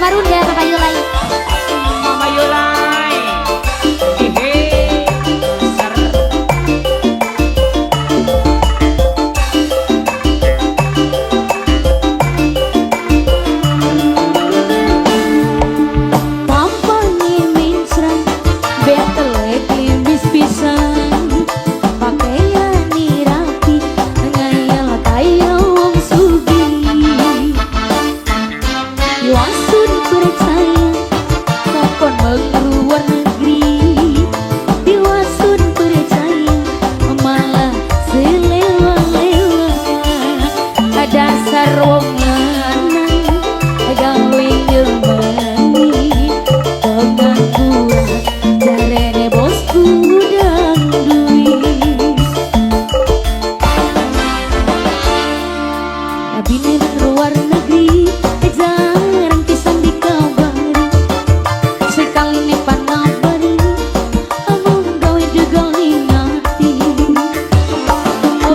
Marunda Mama Yulai. Mama Yulai. Hehe. Ser. Pampangnya mencret, betel klimis pisan. Pakaian rapi, ngayal kaya wong sugih. Wasun percaya, kokon mengeluar negeri. Diwasun percaya, malah selewa-lewa. Dasar wong lanang, gawe nyemeni. Pengangguran, jarene bosku udang duit. Bini luar negeri, jarang pisan dikabari. Sekali nih panabari, among gawe juga ngingati.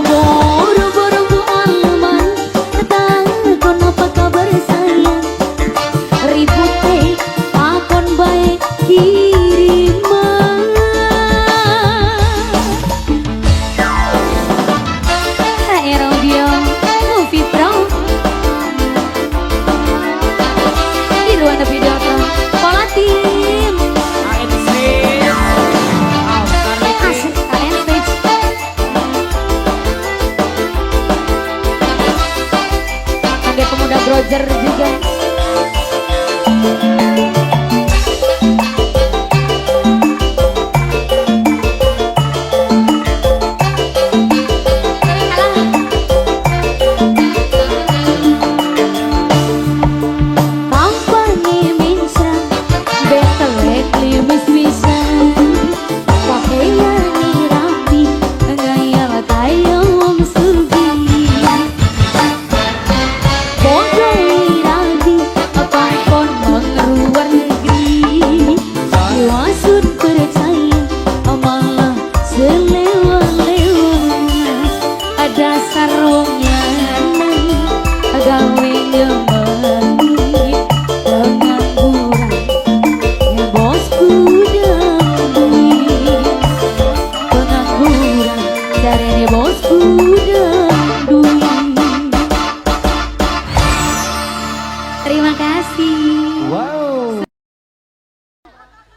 Boro-boro bu alman, takon apa kabar sayang. Ribut teh, takon bae kiriman. Aerodio Movie Pro Irwana Bidata Pola Tim AN Stage. Oscar Asik kalian stage. Sebagai pemuda Grojer juga. Pampangnya mencret, betel klimis pisan. Pakaian rapi, ngayal kaya wong sugih. Bodoh rabi, pakon mengeluar negeri. Wasun percaya, malah selewa-lewa. Dasar wong lanang, gawe nyemeni. Pengangguran, ya bosku udang duit. Pengangguran, jarene bosku udang duit. Terima kasih. Wow.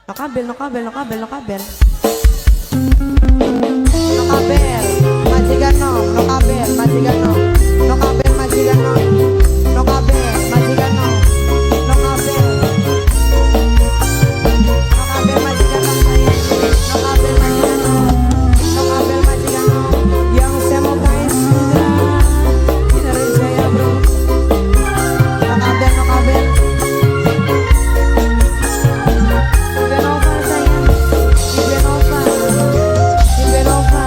No kabel, no kabel, no kabel, no kabel. No kabel, majikan no, no kabel, majikan no. No kabel, majikan no. No kabel, majikan no. No kabel. No kabel, majikan no saya. No kabel, majikan no. No kabel, majikan no. Yang saya mau guys sudah dari saya bro. No kabel, no kabel. Ibenova saya, Ibenova, Ibenova.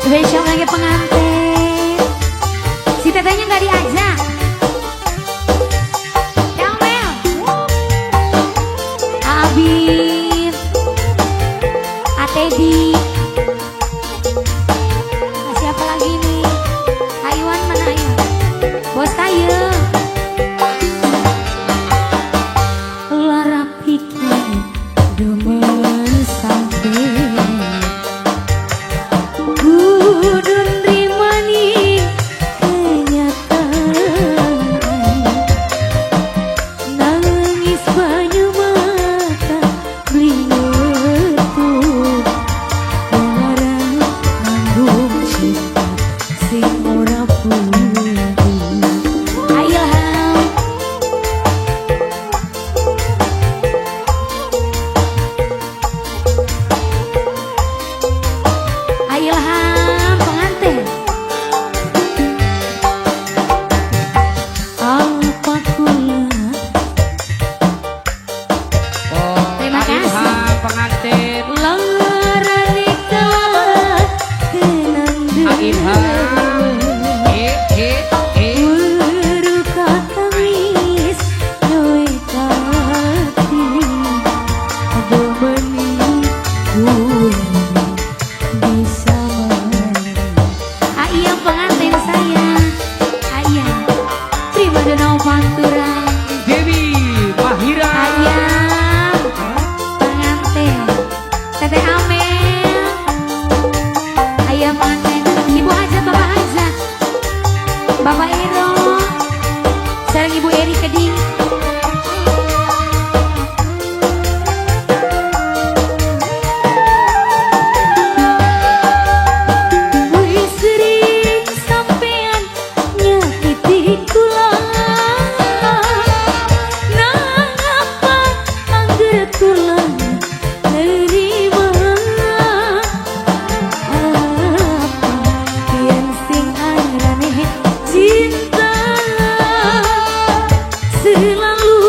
Spesial lagi pengantin. Si tetenya nggak diajak. Yamel. Abid. Atedi. Siapa lagi nih? Aywan mana Aywan? Bos tayo. Lara pikir demen sampai Kudun rimani kenyataan Nangis banyu mata beli ngetuk Pengarang nanggung cinta sing ora punya Ailham Ailham pengantin apa kula Oh, Terima Kak kasih. Ilham pengantin. lara nikah kenang Kak Ilham. Eh. Buru katamis nyoe kati Ado meni bisa mari Ayam pengantin saya Ayam Prima Dona Pantura Dewi Mahira. Ayam pengantin Teteh Amel Ayam pengantin Ibu aja Bapak aja Bapak Ero Sareng Ibu Eri Keding Wis sering sampean nyakiti kula Nang apa angger kula nerima Apa yang sing anrane cinta Selalu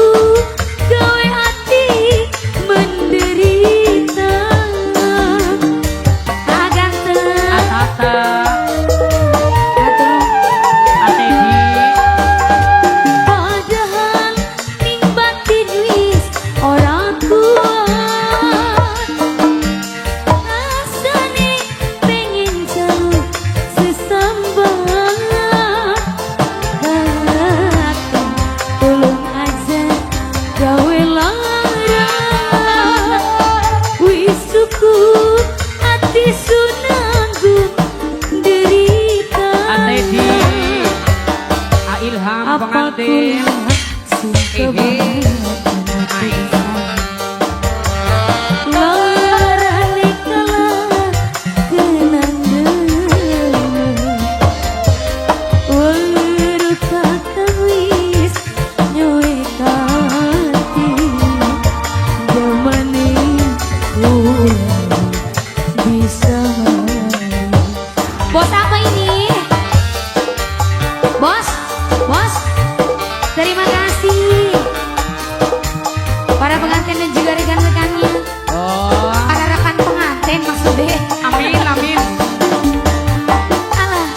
gawe hati menderita Aganteng Atata. Atur Atedi. Padahal ning batin wis ora kuat Rasane pengen jaluk sesambat Tolong aja gawe lara Wis cukup hati sunanggung derita Atedi. Kak Ilham Apa pengantin. kula sing kebangetan Larane kalah kenang demen Weru kakak wis nyoe kati Jamane ulang bisa mari Bos apa ini? Bos, bos, terima kasih para pengantin dan juga rekan-rekannya, Oh, para rekan pengantin maksudnya. amin amin. Alah,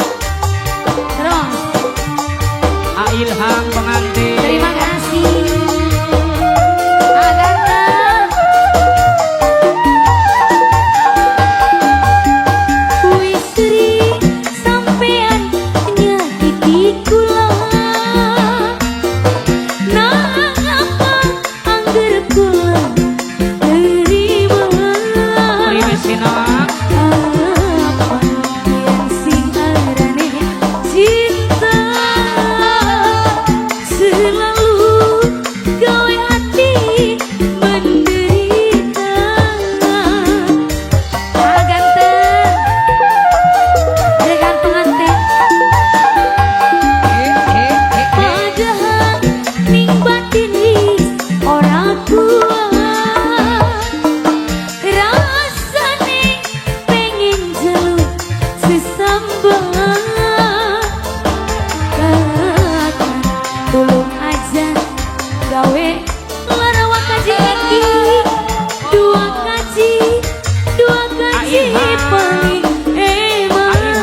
terus Kak Ilham pengantin. terima kasih. Agatha. Wis sering sampean nyakiti kula Nang apa angger kula nerima Priwe sinak. Apa yang sing arane cinta Selalu gawe hati menderita Aganteng rekan pengantin Padahal ning batin wis ora kuat Rasane pengen jaluk sesambat Kakak tolong aja gawe lara wakaji iki Dua kaji paling hebat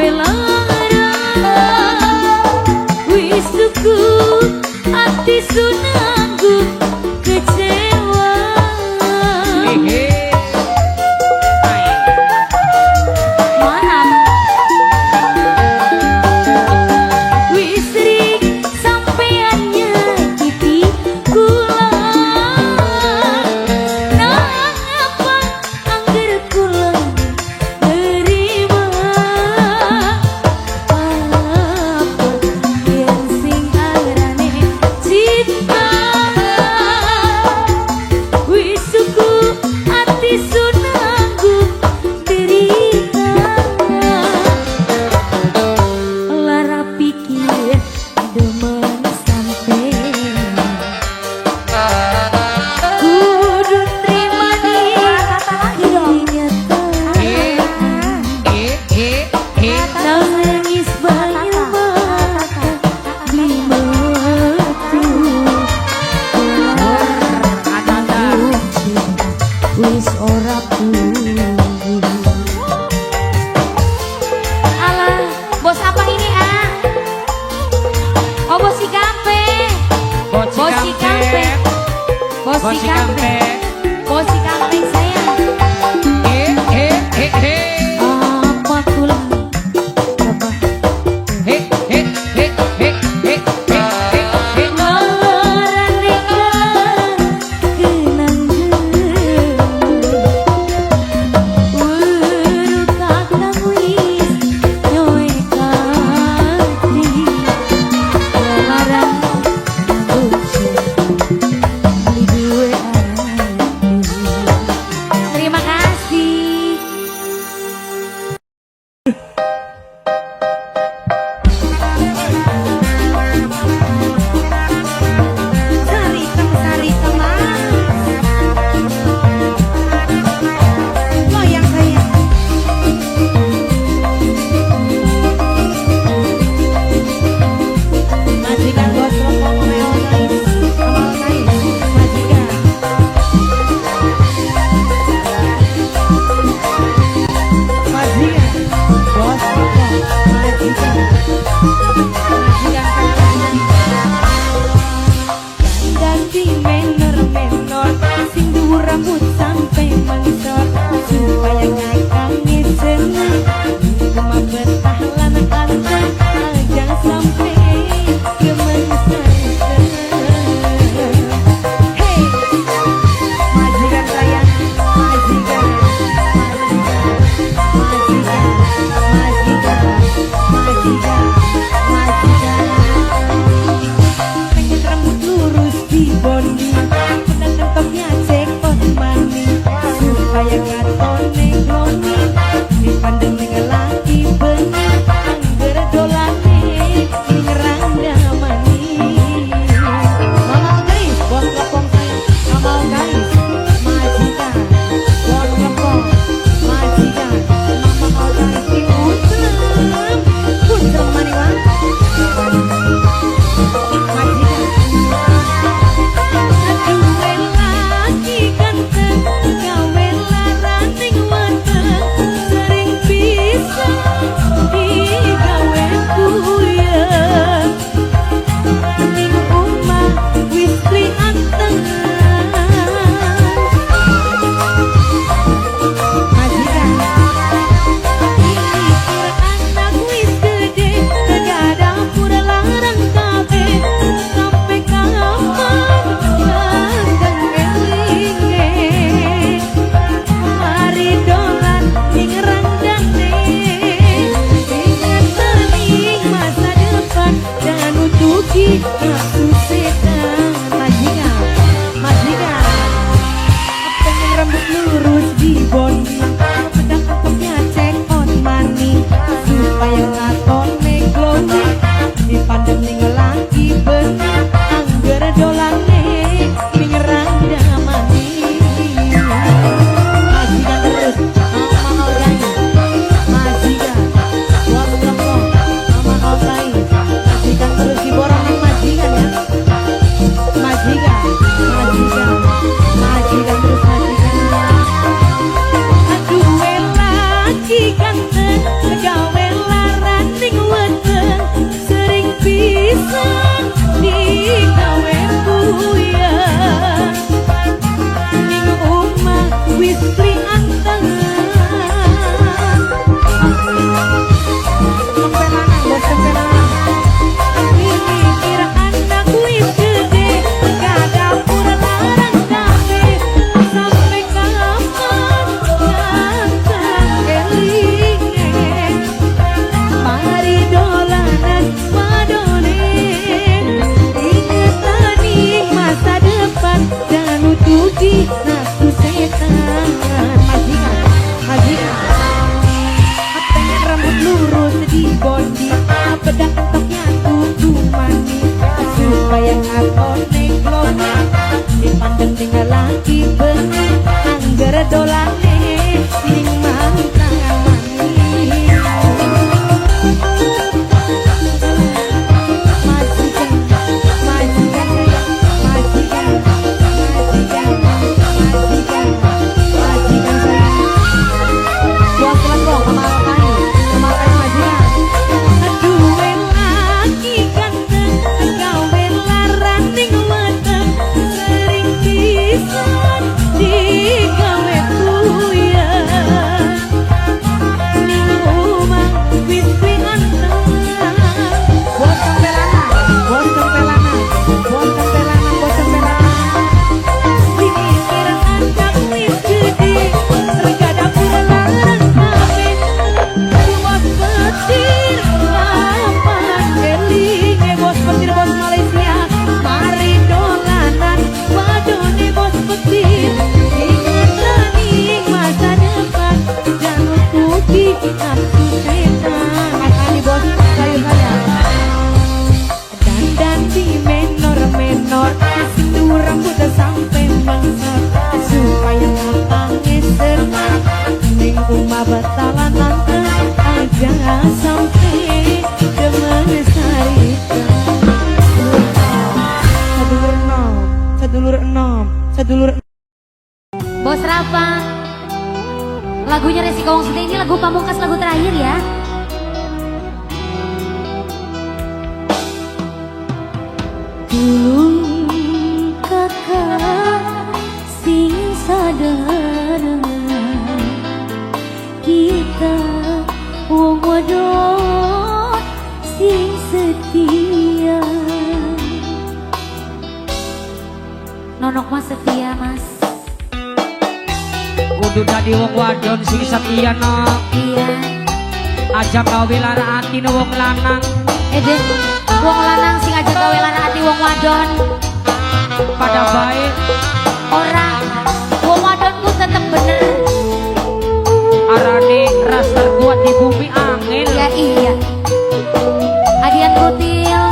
gawe lara wis tuku ati sunangku kecewa maaf wis sering sampean nyakiti kula nang apa angger kula nerima apa yen sing angrane cinta wis suku ati sunangku derita lara pikir demen sampean kudu trimani kenyataan nangis banyu mata di metu wis ora pulih. Alah, bos apa ini ah? Oh bos si kampe. Bos si kampe. Bos si kampe. Bos si kampe saya. Apa kula? Apa? Ngarane kenang urut kakang wis nyoe kati larang buci beli duwe ati. Terima kasih. Sari kemas loyang sayang majikan bos rokok mewah guys amal guys majikan bos rokok majikan ganti menor sing dhuwur rambut sampai mengsor supaya ngakangi seneng cuma betah lanang anteng aja sampai kemensan hey majikan sayang majikan pengen rambut lurus di bondi udah tempatnya cekot mani supaya katone glowing dipandang dengan laki bener angger dolane nyerang damani mamal guys bos lepong sayang mamal guys majikan bos lepong majikan mamal guys putrem maniwan nafsu setan majikan pengen rambut lurus di bondi pedang empuknya cekot mani supaya ngatone glowing dipandang ning laki bener angger dolane nyerang damani majikan terus mau gani majikan buat lepong mau majikan terus diborong majikan ya nafsu setan. Makanya bos sayuran ya. Dandan di menor-menor, sendu rambut sampai mengsot, supaya matangnya sermat. Ning umah batalan lantai aja sampai demen sarikan. Sedulur Bos Rafa, lagunya Resiko Wong Sute ini lagu pamungkas, lagu terakhir ya. Tulung kakak sing sadar, kita wong wadon sing setia. Nonok mas setia mas. Kudu dadi wong wadon sing setia nok. Iya. Aja gawe lara ati wong lanang. Deh, wong lanang sing aja gawe lara ati wong wadon. Pada baik Orang wong wadon ku tetep bener. arane ras terkuat di bumi angin. Ya iya. Adian Kutil.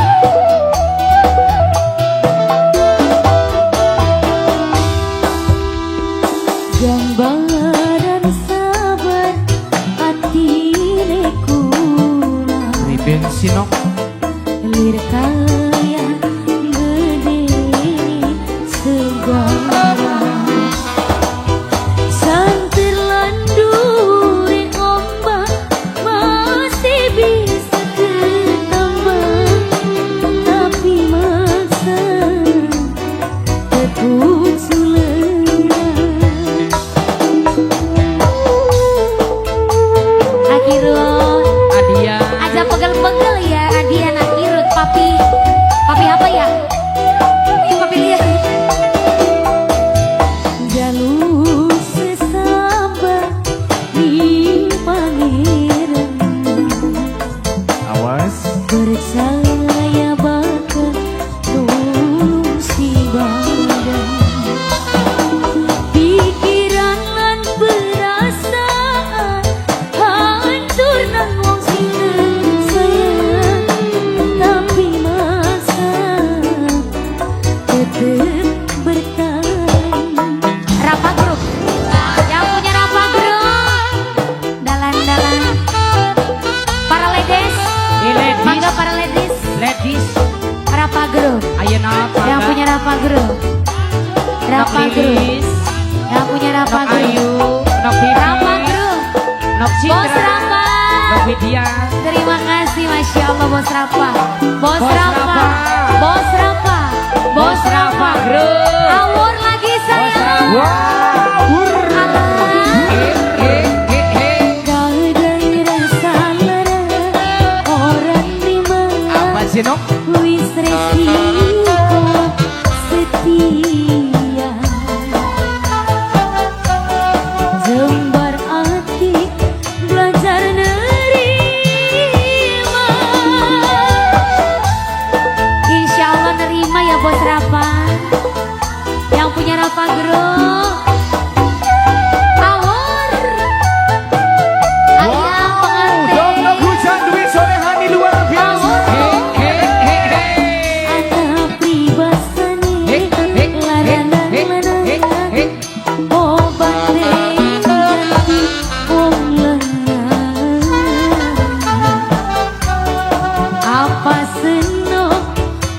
Gambaran sabar hati kurang. Di bensinok Lir kaya gede segala. Santir landuri ombak masih bisa ketambang, tapi masa tekuk sulena. Akhirul Adia aja pegel-pegel ya Adian akhirut papi apa ya? Ini papi lihat. Jalur sesabar di pangeran, awas percaya bakal tolong si badan. Pikiran lan perasaan hancur nang wong sing sayang, tapi masa tetep bertahan. Rafa Group, yang punya Rafa Group, dalan-dalan. Para ladies, mangga para ladies, ladies Rafa Group, ayeuna yang punya Rafa Group, Rafa Group, Lilis yang punya Rafa nok Group, Ayu nok Vivi Rafa Group, nok Bos Citra Rafa. nok Widya. Terima kasih, Masya Allah Bos Rafa. Bos Bos Rafa, Rafa. Bos Rafa, Bos Rafa Group. Awur lagi Bos saya. Rafa. Kau daerah salara, orang terima. Apa sih nok? Wis resiko setia. Jembar hati belajar nerima. Insya Allah nerima ya Bos Rafa. Yang punya Rafa Group. Awur. Ayah pengantin. Hujan duit solehani luar biasa. Anak pribasane laranan menangan obat ganti wong lenang. Apa seno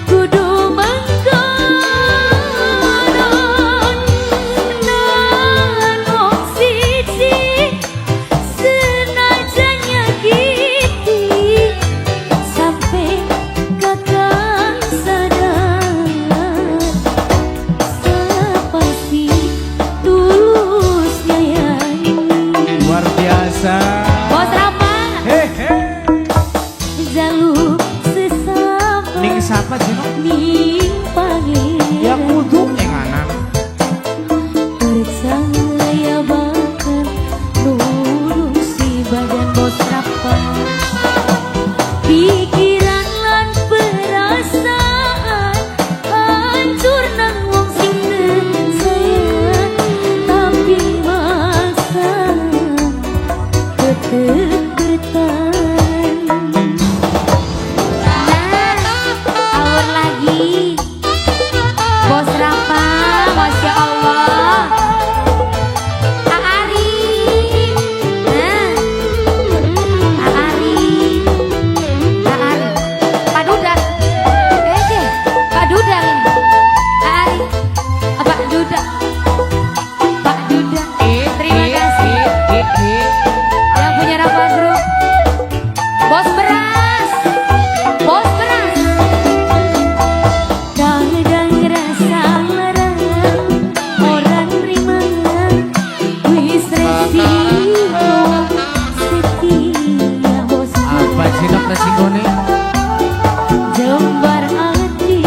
kudu mengkonon nan wong siji senajan nyakiti sampai kakang sadar sepasti tulus nyayangi. Luar biasa. Bos Rafa, Hehe. jaluk sesama Ning siapa sih nok? ning pangeran. Ya kudu enganan. Percaya bakal nulung si badan Bos Rafa. Pikiran lan perasaan hancur nang wong sing sayang, tapi masa tetep Awur lagi. Bos Rafa, Masya Allah. Aari. Aari. Pak Duda. Pak Duda ini. Aari. Pak Duda. Pak Duda. Terima kasih. Yang punya Rafa Group. Bos beras. Bos beras. Dang rasa larang orang rimanya wis resiko setia bos. Apa cilok resikone? Jembar hati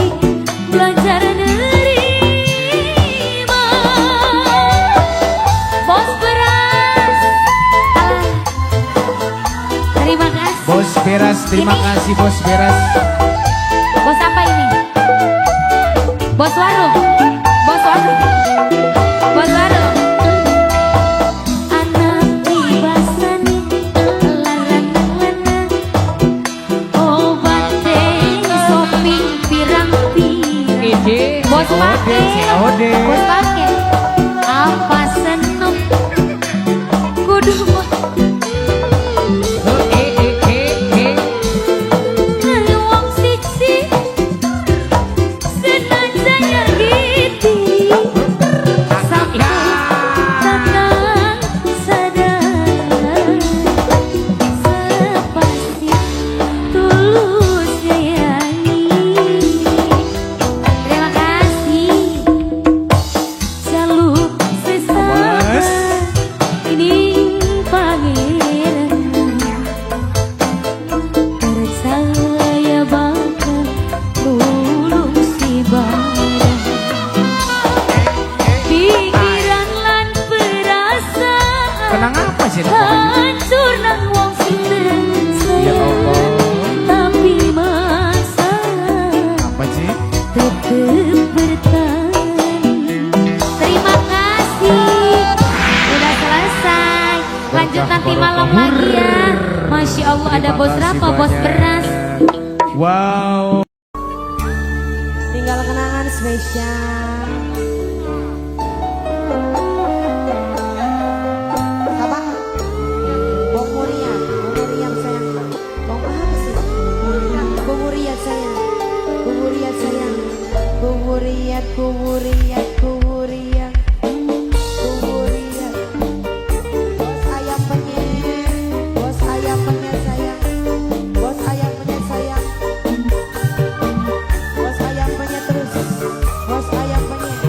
belajar nerima. Bos beras. Terima kasih. Bos beras, terima Ini. kasih Bos beras. Bos apa ini? Bos warung. Bos warung. Bos warung. Anak dibasani larang-larang obat sopi pirang-pirang. Bos pake. COD. Bos pake. Apa seneng kudu wong siksi senajan nyakiti sampai takkan sadar sepasti tulus nyayangi. Terima kasih selalu sesabar ini pangeran. Saya bakal tulung si barang pikiran lan perasaan Kenang apa sih? hancur nang wong sinten Ya sayang Allah. tapi masa Apa sih? tetep bertahan. Terima kasih udah selesai, lanjut nanti malam lagi ya. Masya Allah ada Terima bos kasih Rafa, bos banyak. beras. Wow. Tinggal kenangan spesial. Apa? Bong Muriat sayang. Bong apa sih? Bong Muriat sayang. Bong Muriat sayang. Bong Muriat, Bong Muriat, Bong Muriat. Bong Muriat. Bos ayam penyet. Bos ayam penyet sayang. Bos ayam penyet sayang. Bos ayam penyet terus. Bos ayam penyet.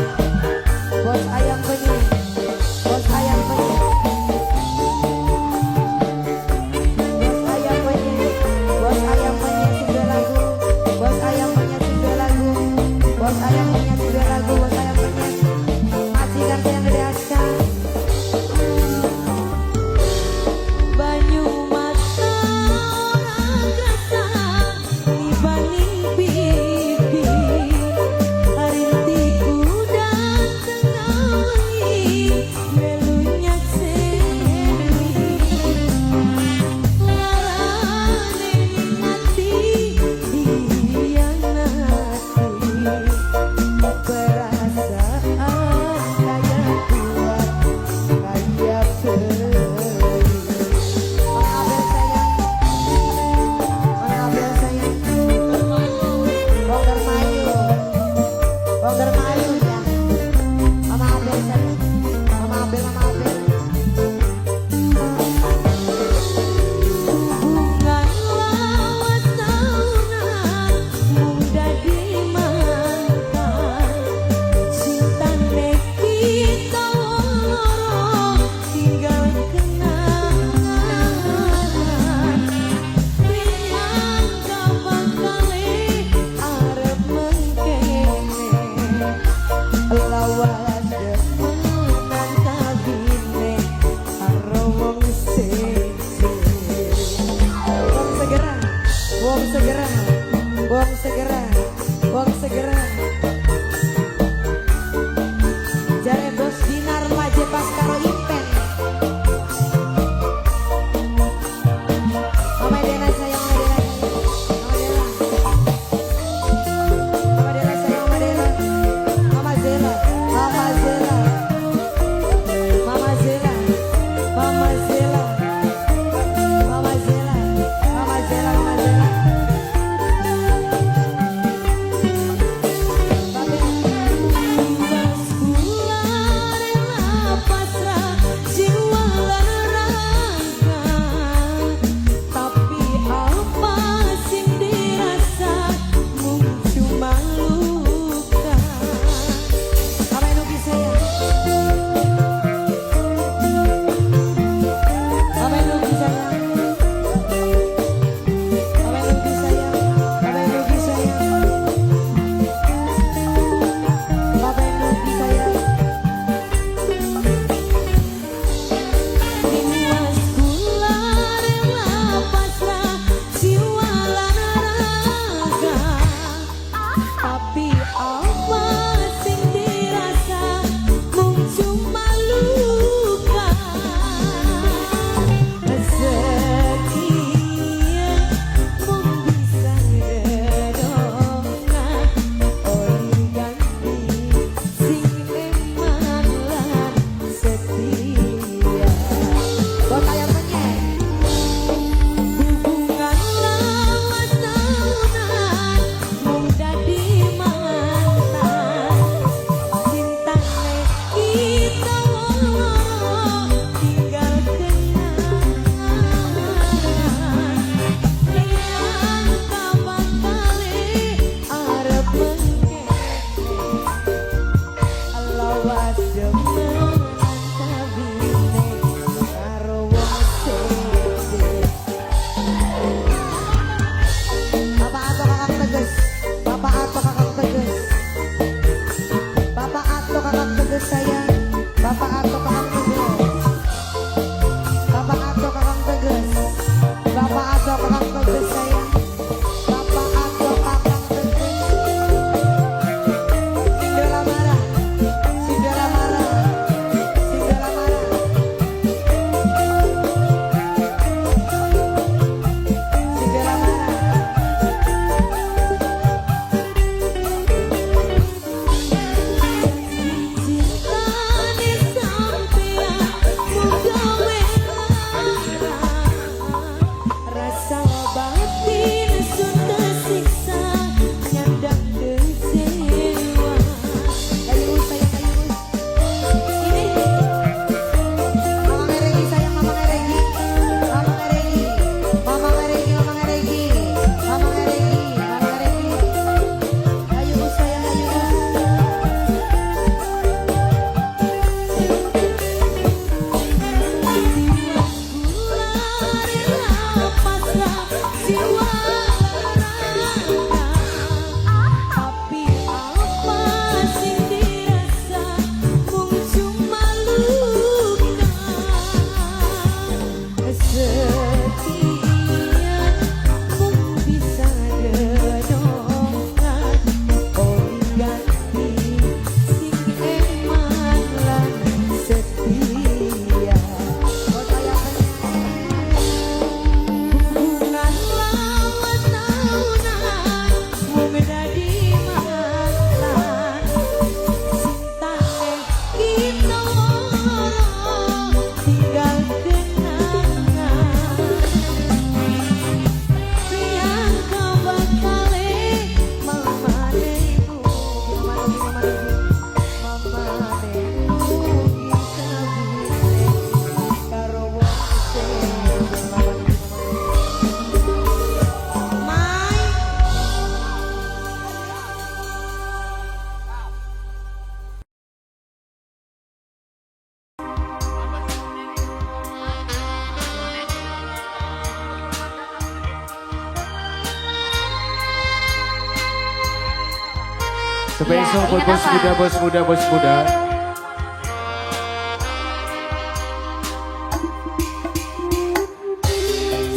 Spesial Ya, buat ingat bos apa? muda, bos muda, bos muda.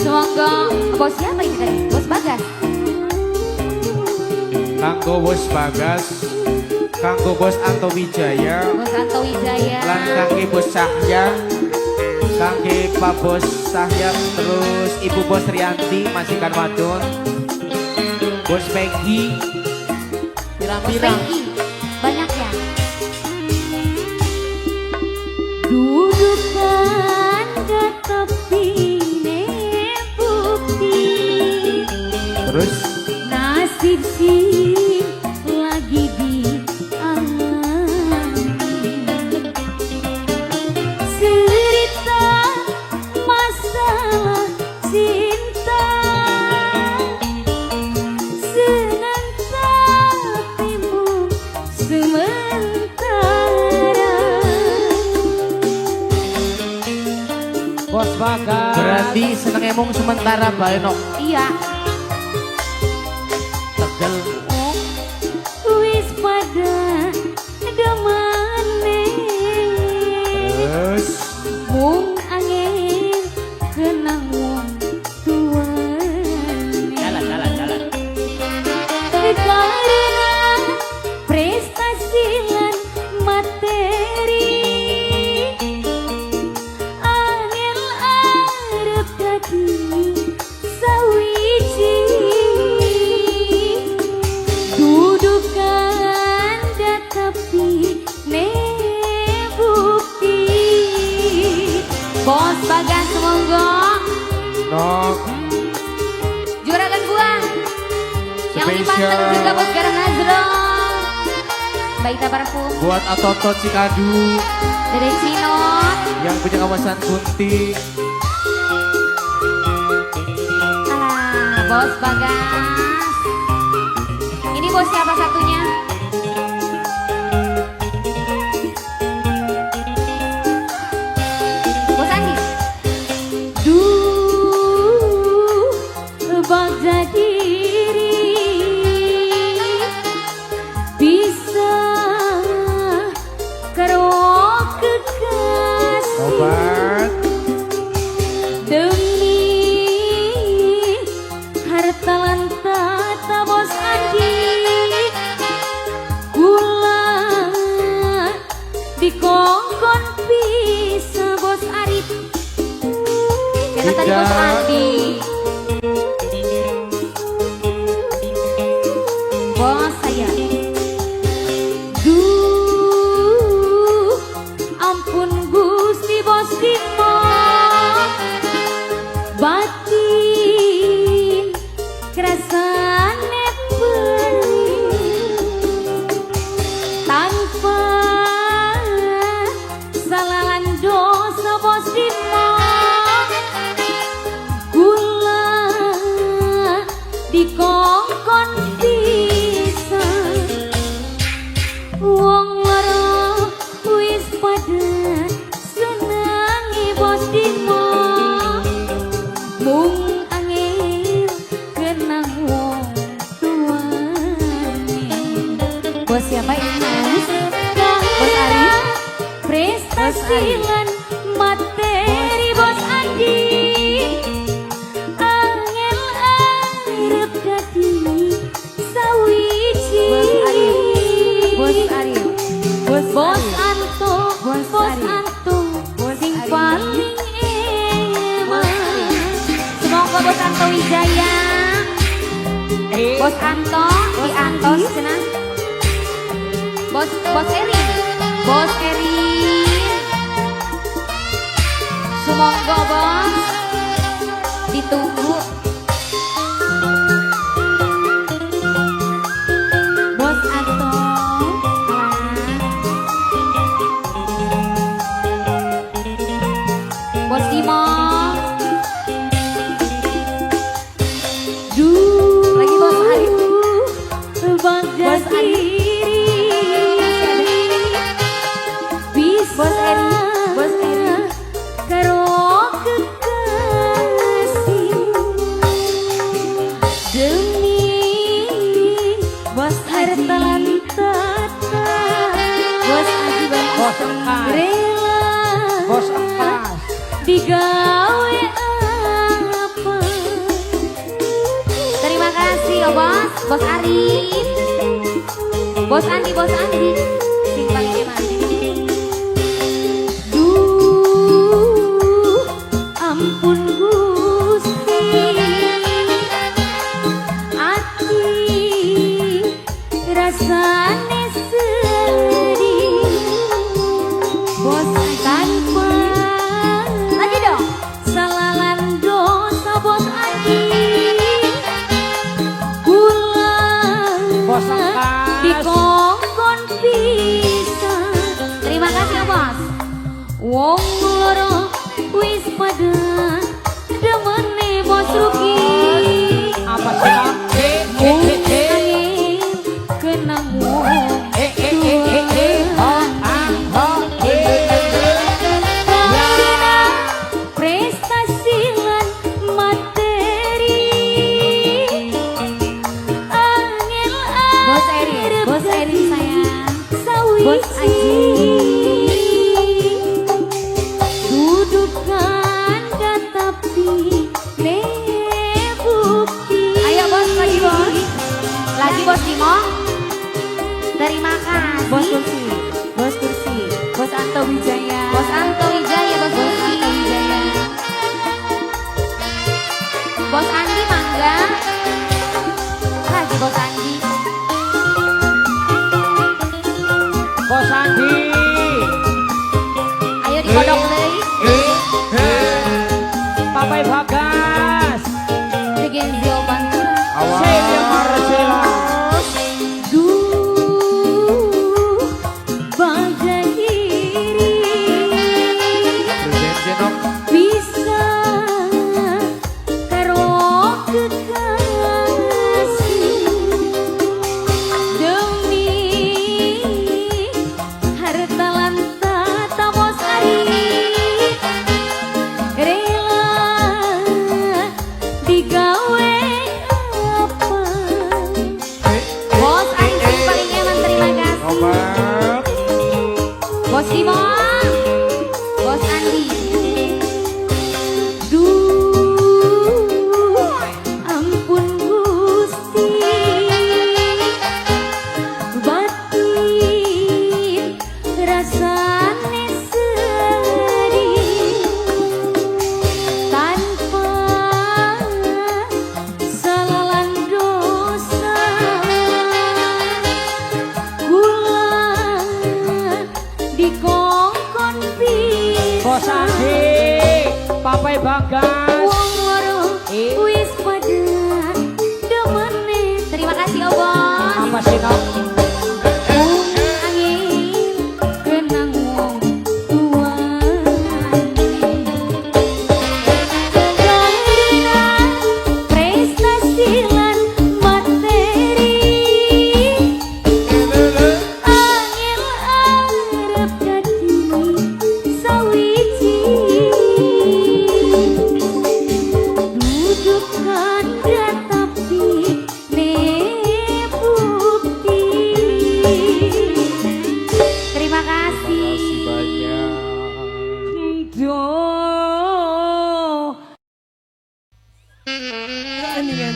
Semoga bos siapa ini tadi? Bos Bagas. Kanggo bos Bagas, kanggo bos Anto Wijaya, Bos Anto Wijaya. lan kangge bos Cahya, kangge Pak Bos Cahya, terus Ibu Bos Rianti, majikan wadon, bos Peggy, Bos pirang-pirang. Peggy. Banyak ya. Dudukan ke tepi ne bukti. Terus Nasib si lagi dialami. Cerita masalah cinta, senang hatimu sementara. Bos Bagas. berarti seneng emong sementara bae nok Iya. tegel. Wis pada demane, Terus mung angin kenang wong tuane. Jalan. Karena prestasi lan materi, angin arep dadi sawiji. Dudukan tapi ne bukti. Bos Bagas monggo nok juragan buah yang lebih Spesial. pantang juga bos Garang Nazro, Mbak Ita Parfum, buat Atotot Cikadu Dede Cino, yang punya kawasan Kunti. alah bos Bagas. Ini bos siapa satunya? Bos Andi. Bangsa diri bisa karo kekasih Obat demi harta lan tata bos Andi. Kula dikongkon bisa bos Arif. Jangan tadi bos Tidak. Andi. Bos saya. Duh, ampun Gusti Bos Dimo. Batin kerasane perih tanpa salahan dosa Bos Dimo. Gula dikongkon bisa wong lara wis pada senangi Bos Dimo. Mung angin kenang wong tuane. Bos siapa ini Mas? Bos Arif. Prestasi lan materi Bos Andi. Bos Anto, di Antos cenah. Bos Erin. Bos Erin. Sumonggo bos. Ditunggu. Bos Anto. Bos Dimo. Lagi bos Arif. Bos Arif. Bos Eri, Bos Eri, karo kekasih demi Bos harta lantata, Bos Aji Bos Engkas. rela Bos Engkas. digawe apa? Terima kasih ya bos, Bos Arif, Bos Andi, sing paling gimana? Ampun Gusti, ati rasane sedih, bos tanpa lagi dong salalan dosa bos Adi, kula Bos Engkas. dikongkon pisan. Terima kasih ya bos. Wong loro wis pada demene bos Ruki. Apa sih Kak? Angin kenang wong Karena prestasi lan materi angin Bos Eri, Bos Eri sayang. Bos Aji. dudukan tapi ne bukti. Ayo bos, lagi bos. Lagi bos Dimo. Terima kasih. Bos kursi, Bos kursi, Bos Anto Wijaya. Bos Anto Wijaya, Bos Bos Kursi. Anto Wijaya. Bos Andi mangga. Lagi Bos Andi. Bos Andi. Ayo dikodok deui. Papai Bagas. Bikin Zio Pantura. Saya Marcela. Duh, bagai diri bisa karo kekasih demi harta lantata bos Ari rela digawe apa bos Ari sing paling eman. Terima kasih bos Dimo, bos Andi. Duh, ampun Gusti, batin rasane sedih tanpa salalan dosa. Kula dikongkon Bos pisan. Andi. Papai Bagas. Wong loro wis pada demene. Terima kasih ya bos. Apa sih Nok? Angin kenang wong tuane. Karena prestasi lan materi angin arep dadi sawiji. Dudukan tapi ne bukti. Terima kasih. Duh. Ini kan.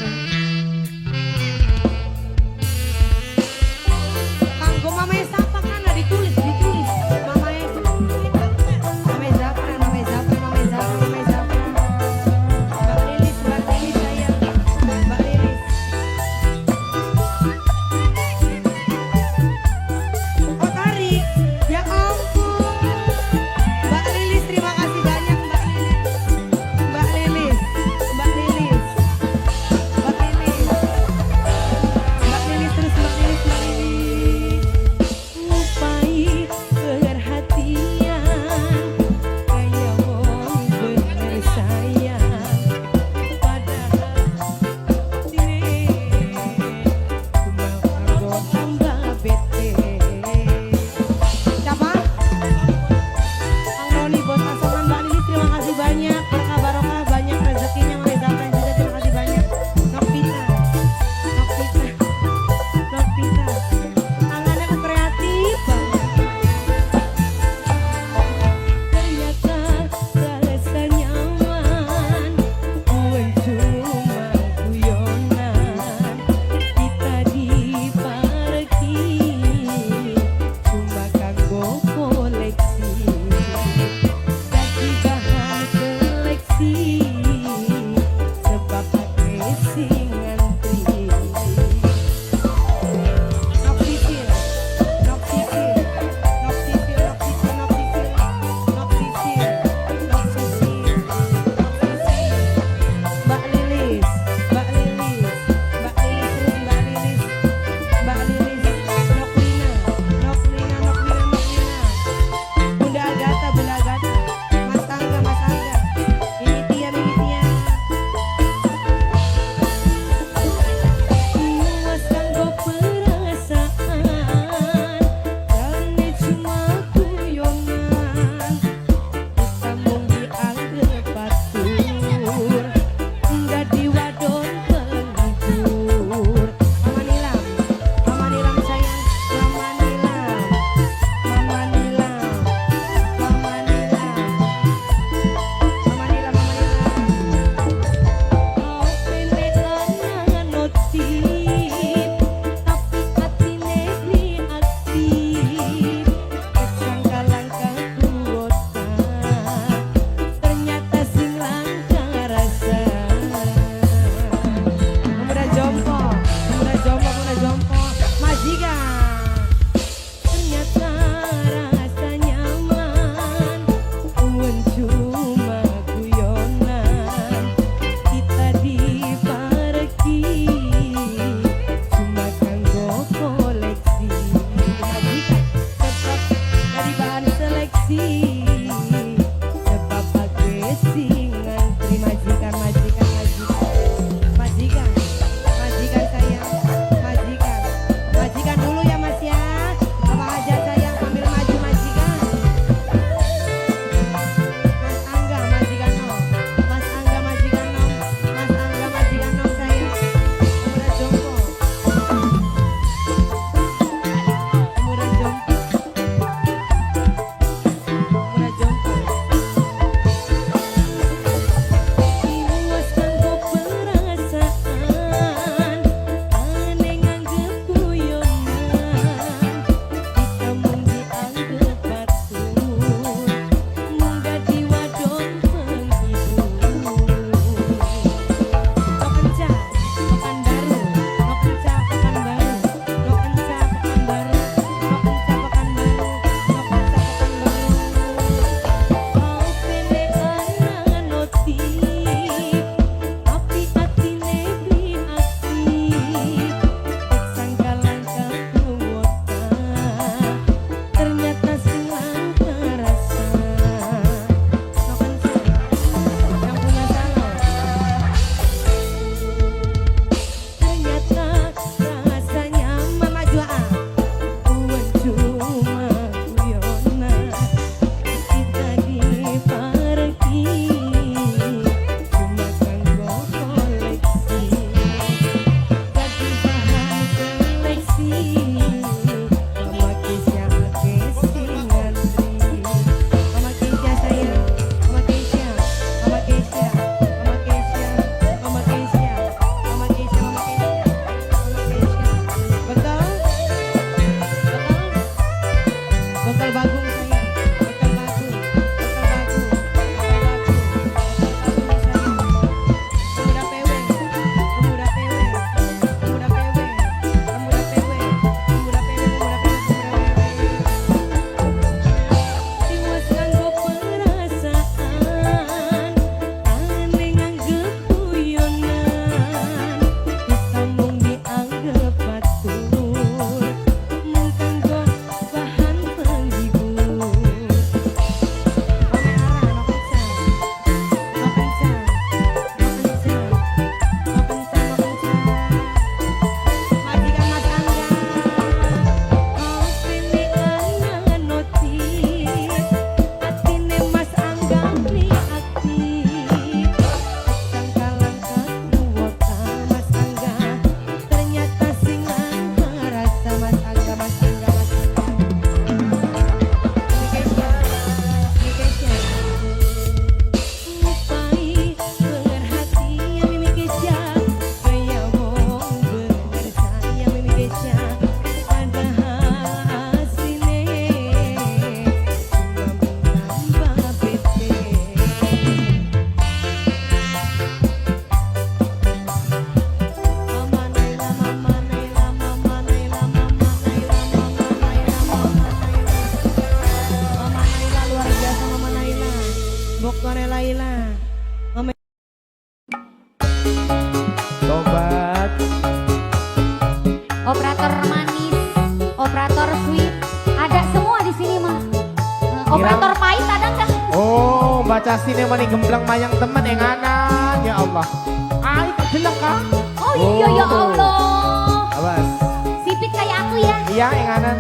Kanggo Mama Zapa kan ditulis. Mama Zapa. Mama Zapa. Mbak Lilis saya. Tobat. Operator manis, operator sweet, ada semua di sini mah. Operator pahit ada nggak? Oh, baca sini mani gemblang mayang teman yang anan ya Allah. Ay, kejelek kah? Oh iya ya Allah. Awas. Sipit kayak aku ya. Iya, yang anan.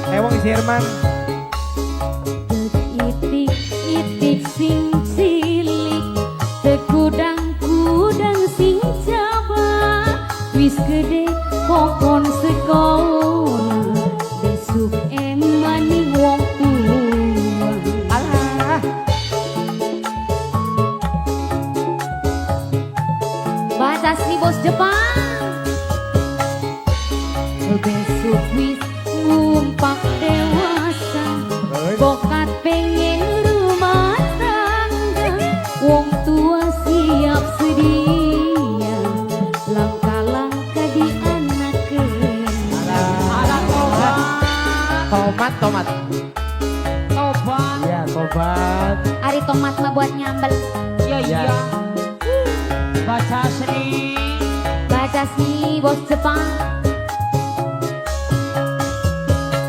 Ewang si Herman. Itik-itik sing cilik, tekudang-kudang sing jaba, wis gede kokon sekolah, besok emani wong tua. Alah. Baca si bos Jepang. Besok wis ngumpak dewasa, bokat pengen rumah tangga, wong tua siap sedia, langkah-langkah di anak Alah tobat. Tomat. Tobat. Ya, tobat. Ari tomat mah buat nyambel. Ya Ya. iya. Baca seni. Baca si bos Jepang.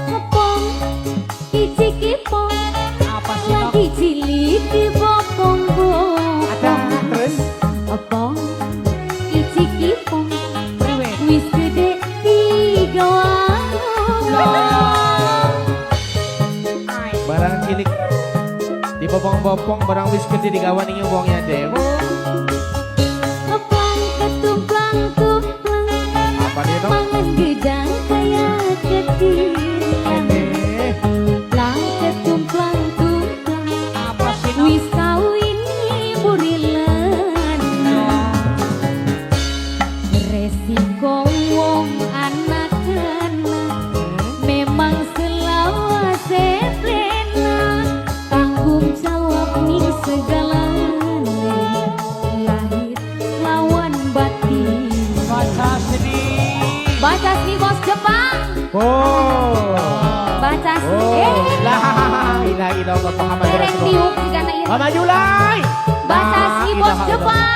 Ngepong, icik-ipong, Apa sih Nok? lagi cilik di bopong-bopong. Ada terus. Opong, icik-ipong, Priwe. wis gede tiga Ay. Barang cilik di bopong-bopong barang wis gede digawan ini wongnya deh. Opong ketumplang-tumplang, Apa dia dong? mangan gedang kayak ketilang. Eh, Lang ketumplang-tumplang, Apa sih Nok? wis kawin burilan. Resiko wong anak-anak memang selawase plena, tanggung jawab nih segalanya, lahir lawan batin. Baca seni. Baca si bos Jepang, Oh. baca si Oh. Lah, ilah ilah Muhammad dereng Rasulullah. diuk jika na ieu. Mama Julai. Baca Lah, si ilah bos ilah. Jepang.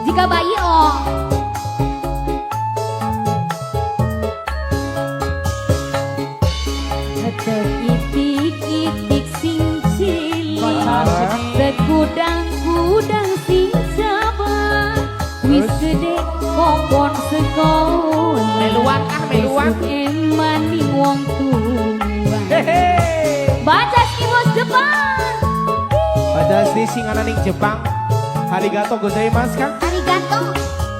Jika bayi oh. Itik-itik sing cilik, Baca seni. sekudang-kudang sing jaba, wis gede kokon sekolah, Meluan kah, meluan? besok emani wong tua. Hehe. Baca si bos Jepang. Pada di singananing Jepang. Arigato gozaimasu kan? Arigato.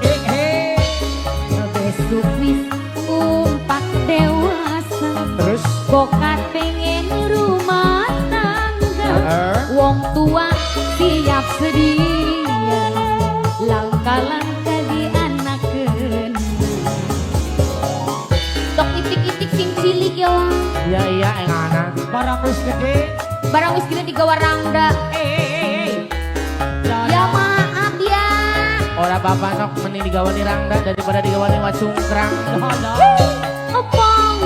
He. Besok wis umpak dewasa, Terus bokat pengen rumah tangga, wong tua siap sedia, langkah-langkah di anak kena. Tok itik-itik sing cilik ya wang, iya iya yang anan. Barang wis gede. barang wis gede digawarangda. Ya maaf ya. Ora apa-apa nok mending digawani rangda daripada digawani wacungkrang. Opong,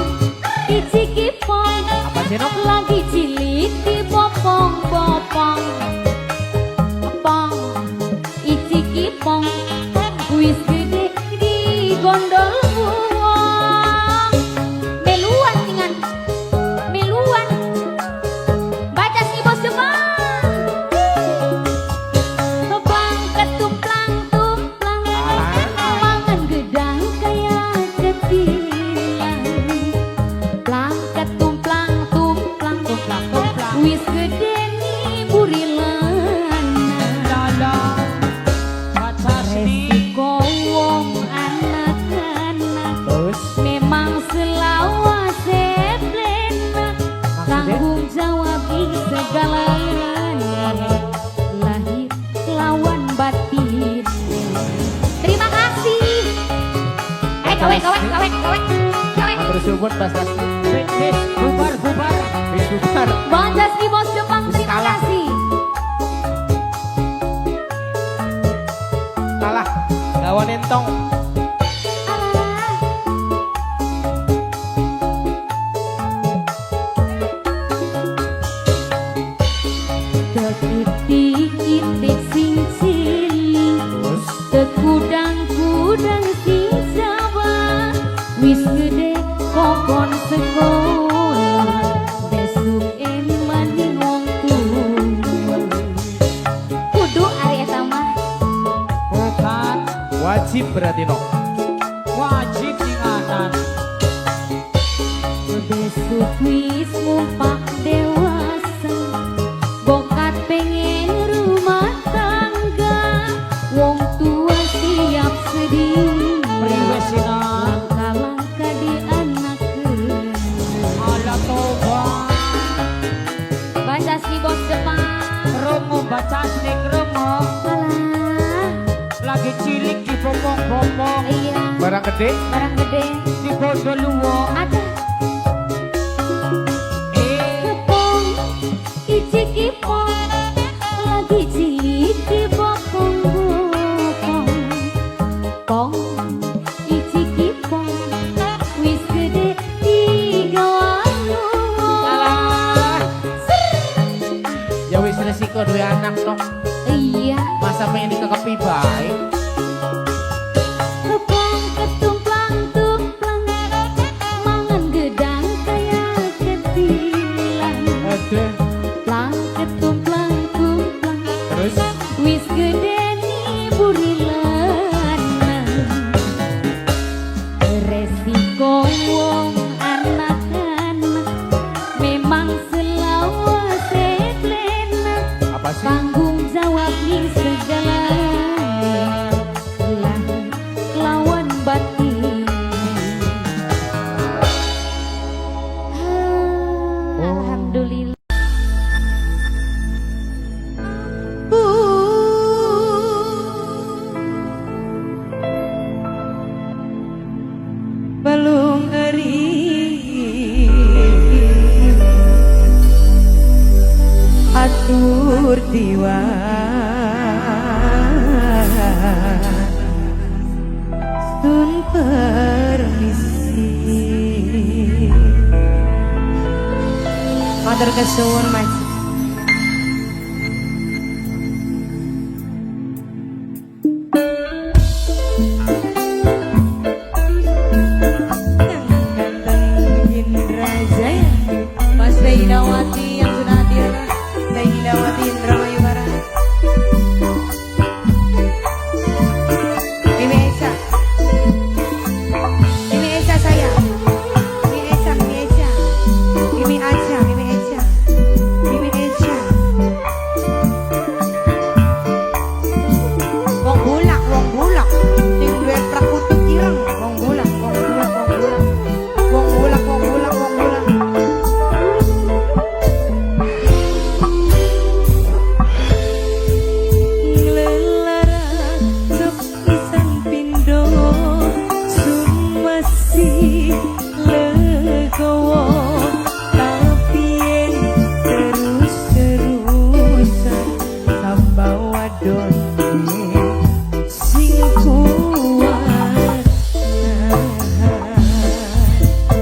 icik-ipong, Apa sih nok? lagi cilik di bopong-bopong. Opong, icik-ipong, wis gede di gondol buang. Meluan dengan meluan. Baca si bos Jepang. Opong ketumplang-tumplang, mangan gedang kayak ketilang. Plang ketumplang-tumplang, wis gede nih burilan. Lala. Baca seni. Resiko wong anak-anak Terus memang selawase plena, tanggung jawab ing segalanya, lahir lawan batin. Terima kasih. Kawek. terus subut bahasa Wis bubar. wis bubar. Bajas di bos Jepang, terima Kalah. kasih. Kalah gawan entong. Alah. Itik-itik sing cilik Terus tekudang-kudang sing sabar wis gede kokon sekolah besok maning wong tua kudu ari eta mah Bukan wajib berarti no. wajib diingatkan. besok wis mumpak dewasa bokat pengen rumah tangga wong tua siap sedih Priwesinan langkah-langkah di anak ala tobat. bahasa si bos depan Romo baca snek romo alah lagi cilik di popong-popong iya Barang gede barang gede di bodo luwo. ada kepong icik ipong lagi cilik di bokong-bokong pong icik ipong wis gede tiga Alah, ya wis resiko dua anak no. iya Masa pengen dikekepi baik. kepong ketumplang-tumplang mangan gedang kayak ketilang Aduh. plang ketumplang-tumplang Terus wis gede nih burilan resiko wong anak-anak memang selawase klena apa sih? tanggung jawab nih segalanya lah kelawan batin alhamdulillah Balung eri atur tiwa sun permisi matur kesuwun mas Mas Dainawati yang sudah hadir, Dainawati Indramayu Barat. Mimi Esa, Mimi Esa saya, Mimi Esa, Mimi Esa, Mimi Aca, Mimi Esa, Mimi Esa. Wong bulak, sing duwe prakutu ireng, wong bulak, wong bulak, wong bulak, wong bulak, wong bulak, wong bulak.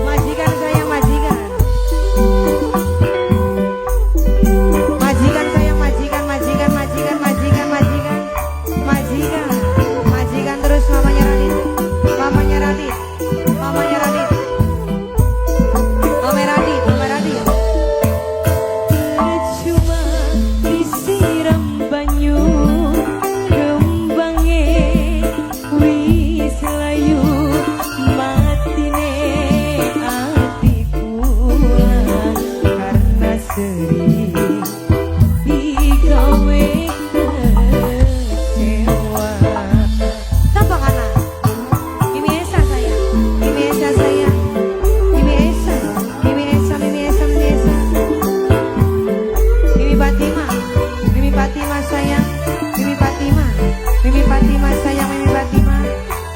Majikan sayang majikan, majikan sayang majikan, majikan, majikan, majikan, majikan, majikan, majikan terus mamanya Radit, mamanya Radit, mamanya Radit, mama Radit, mama Radit. Cuma disiram banyu kembange wis layu matine atiku karena sering digawe kecewa. Siapa kanan? Mimi Esa sayang, Mimi Esa sayang, Mimi Esa, Mimi Esa, Mimi Esa, Mimi Esa. Mimi Fatima, Mimi Fatima sayang, Mimi Fatima, Mimi Fatima sayang, Mimi Fatima,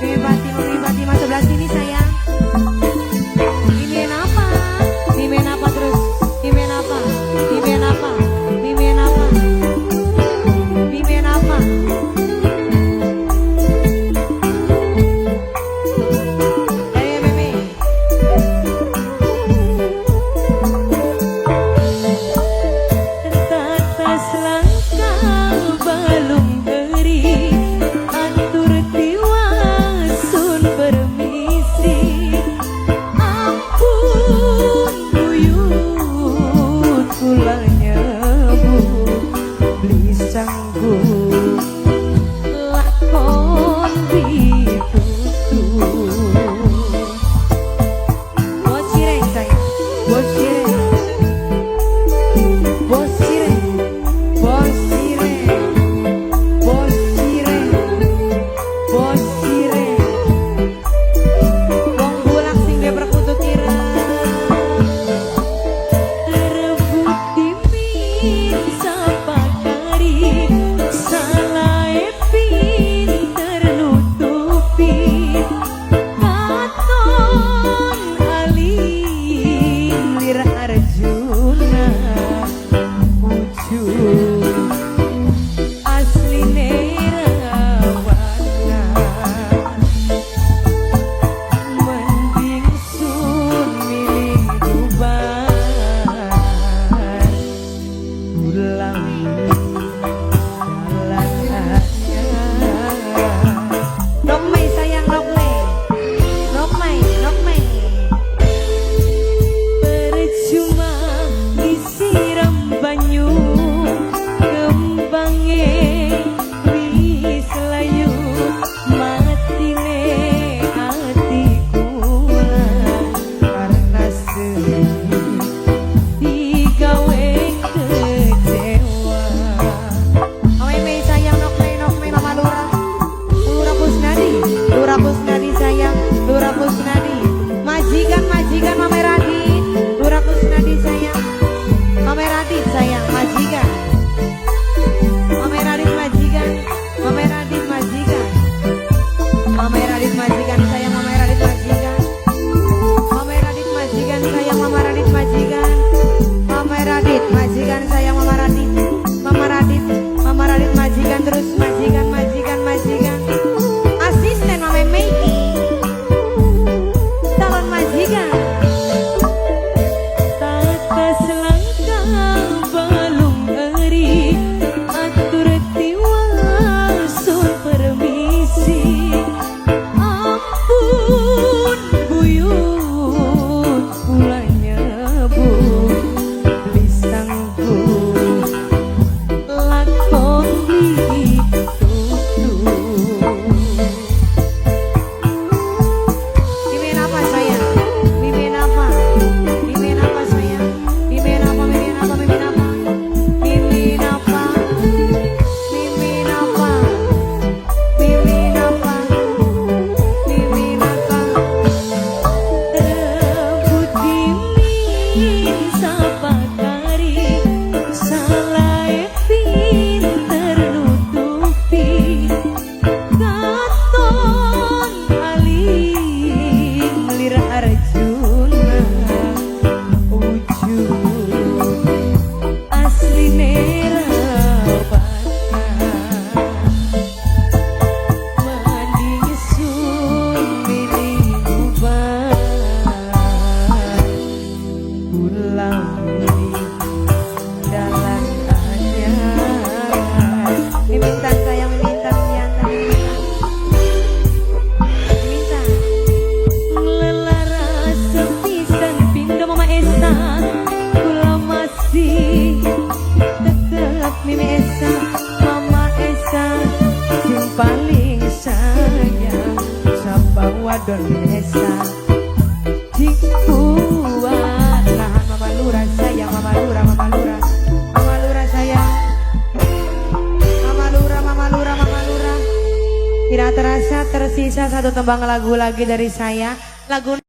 Mimi Fatima, Mimi Fatima sebelah sini sayang. Mimin apa? Mimin apa terus? Mimin apa? Mimin apa? Mimin apa? Mimin apa? Ayo Mimi. Tetas langkah wadon desa dikuat nahan mama lurah sayang mama lurah sayang mama lurah tidak terasa tersisa satu tembang lagu lagi dari saya lagu